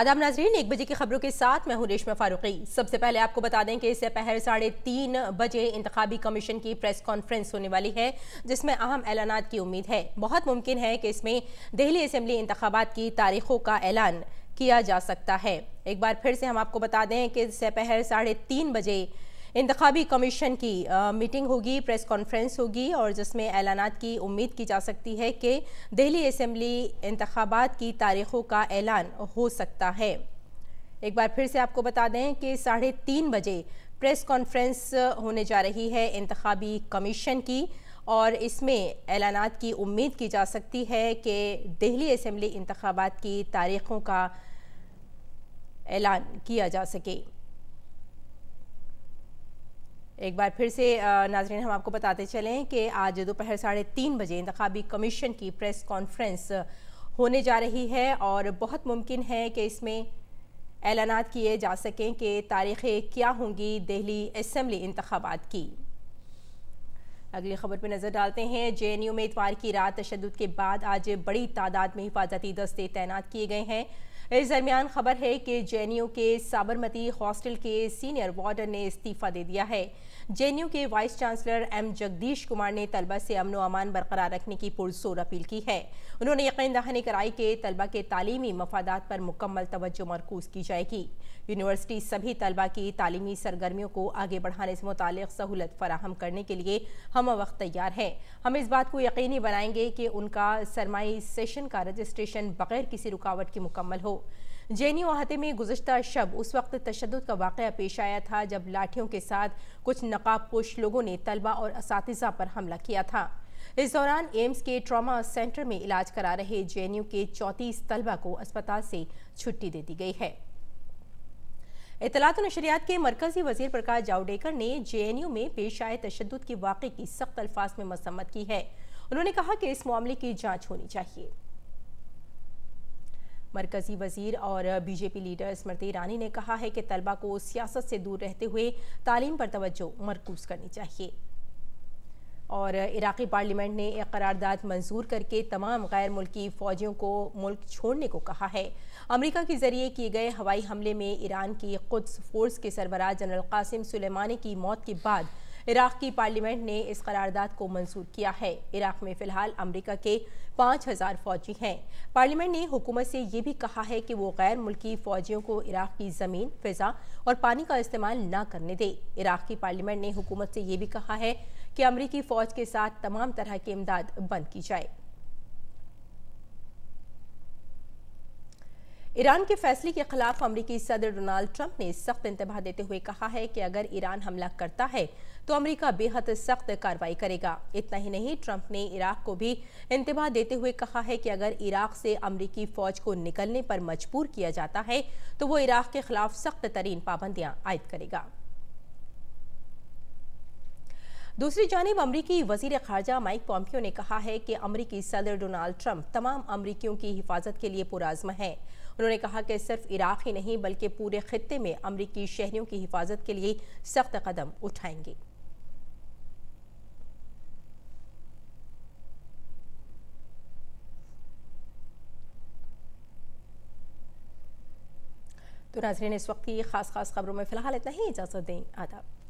आदाब नाजरीन, 1 बजे की खबरों के साथ मैं हूं रेशमा फारूकी। सबसे पहले आपको बता दें कि इससे पहर 3:30 बजे इंतखाबी कमीशन की प्रेस कॉन्फ्रेंस होने वाली है, जिसमें अहम ऐलानात की उम्मीद है। बहुत मुमकिन है कि इसमें दिल्ली असेंबली इंतखाबात की तारीखों का ऐलान किया जा सकता है। एक बार फिर से हम आपको बता दें कि इससे पहर 3:30 बजे इंतखाबी कमीशन की मीटिंग होगी, प्रेस कॉन्फ्रेंस होगी, और जिसमें ऐलानात की उम्मीद की जा सकती है कि दिल्ली असेंबली इंतखाबात की तारीखों का ऐलान हो सकता है। एक बार फिर से आपको बता दें कि 3:30 बजे प्रेस कॉन्फ्रेंस होने जा रही है इंतखाबी कमीशन की, और इसमें ऐलानात की उम्मीद की जा सकती है कि दिल्ली असेंबली इंतखाबात की तारीखों का ऐलान किया जा सके। एक बार फिर से नाजरीन, हम आपको बताते चलें कि आज दोपहर 3:30 बजे इंतखाबी कमीशन की प्रेस कॉन्फ्रेंस होने जा रही है, और बहुत मुमकिन है कि इसमें ऐलानात किए जा सकें कि तारीखें क्या होंगी दिल्ली असेंबली इंतखाबात की। अगली खबर पर नजर डालते हैं। जेएनयू में इतवार की रात तशद्दुद के बाद आज बड़ी तादाद में हिफाजती दस्ते तैनात किए गए हैं। इस दरमियान खबर है कि जेएनयू के साबरमती हॉस्टल के सीनियर वार्डन ने इस्तीफा दे दिया है। जेएनयू के vice chancellor M Jagadesh Kumar ने तलबा से अमन व अमान बरकरार रखने की पुरजोर अपील की है। उन्होंने यकीन दहानी कराई कि तलबा के तालीमी मफादात पर मुकम्मल तवज्जो मरकूज की जाएगी। यूनिवर्सिटी सभी तलबा की तालीमी सरगर्मियों को आगे बढ़ाने से मुतालिक सहूलत फराहम करने के लिए हम वक्त तैयार है। हम इस बात को यकीनी बनाएंगे कि उनका सरमाई सेशन का रजिस्ट्रेशन बगैर किसी रुकावट के मुकम्मल हो। जेएनयू अहाते में गुज़श्ता शब उस वक्त तशद्दुद का वाक़या पेश आया था जब लाठियों के साथ कुछ नकाबपोश लोगों ने तलबा और असातिज़ा पर हमला किया था। इस दौरान एम्स के ट्रॉमा सेंटर में इलाज करा रहे जेएनयू के 34 तलबा को अस्पताल से छुट्टी दे दी गई है। इत्तलात और नशरियात के मरकजी वजीर प्रकाश जावड़ेकर ने जेएनयू में पेश आए तशद्दुद के वाक़े की सख्त अल्फाज में मज़म्मत की है। उन्होंने कहा कि इस मामले की जांच होनी चाहिए। मरकजी वजीर और बीजेपी लीडर स्मृति ईरानी ने कहा है कि तलबा को सियासत से दूर रहते हुए तालीम पर तवज्जो मरकूज करनी चाहिए। और इराक़ी पार्लियामेंट ने एक करारदाद मंजूर करके तमाम गैर मुल्की फ़ौजियों को मुल्क छोड़ने को कहा है। अमेरिका के ज़रिए किए गए हवाई हमले में ईरान की कुद्स फोर्स के सरबराह जनरल कासिम सुलेमानी की मौत के बाद इराक़ की पार्लियामेंट ने इस करारदाद को मंजूर किया है। इराक़ में फ़िलहाल अमेरिका के 5000 फ़ौजी हैं। पार्लियामेंट ने हुकूमत से ये भी कहा है कि वो गैर मुल्की फ़ौजियों को इराक़ की ज़मीन, फ़िज़ा और पानी का इस्तेमाल न करने दे। इराक़ की पार्लियामेंट ने हुकूमत से ये भी कहा है कि अमरीकी फ़ौज के साथ तमाम तरह की इमदाद बंद की जाए। ईरान के फैसले के खिलाफ अमरीकी सदर डोनाल्ड ट्रंप ने सख्त इंतबाह देते हुए कहा है कि अगर ईरान हमला करता है तो अमरीका बेहद सख्त कार्रवाई करेगा। इतना ही नहीं, ट्रंप ने इराक को भी इंतबाह देते हुए कहा है कि अगर इराक से अमरीकी फौज को निकलने पर मजबूर किया जाता है तो वो इराक के खिलाफ सख्त तरीन पाबंदियां आयद करेगा। दूसरी जानिब अमरीकी वजीर खारजा माइक पॉम्पियो ने कहा है कि अमरीकी सदर डोनाल्ड ट्रंप तमाम अमरीकियों की हिफाजत के लिए पुरज़्म है। उन्होंने कहा कि सिर्फ इराक ही नहीं बल्कि पूरे खित्ते में अमरीकी शहरियों की हिफाजत के लिए सख्त कदम उठाएंगे। तो नाज़रीन, इस वक्त की खास खबरों में फिलहाल इतना ही। इजाज़त दें। आदाब।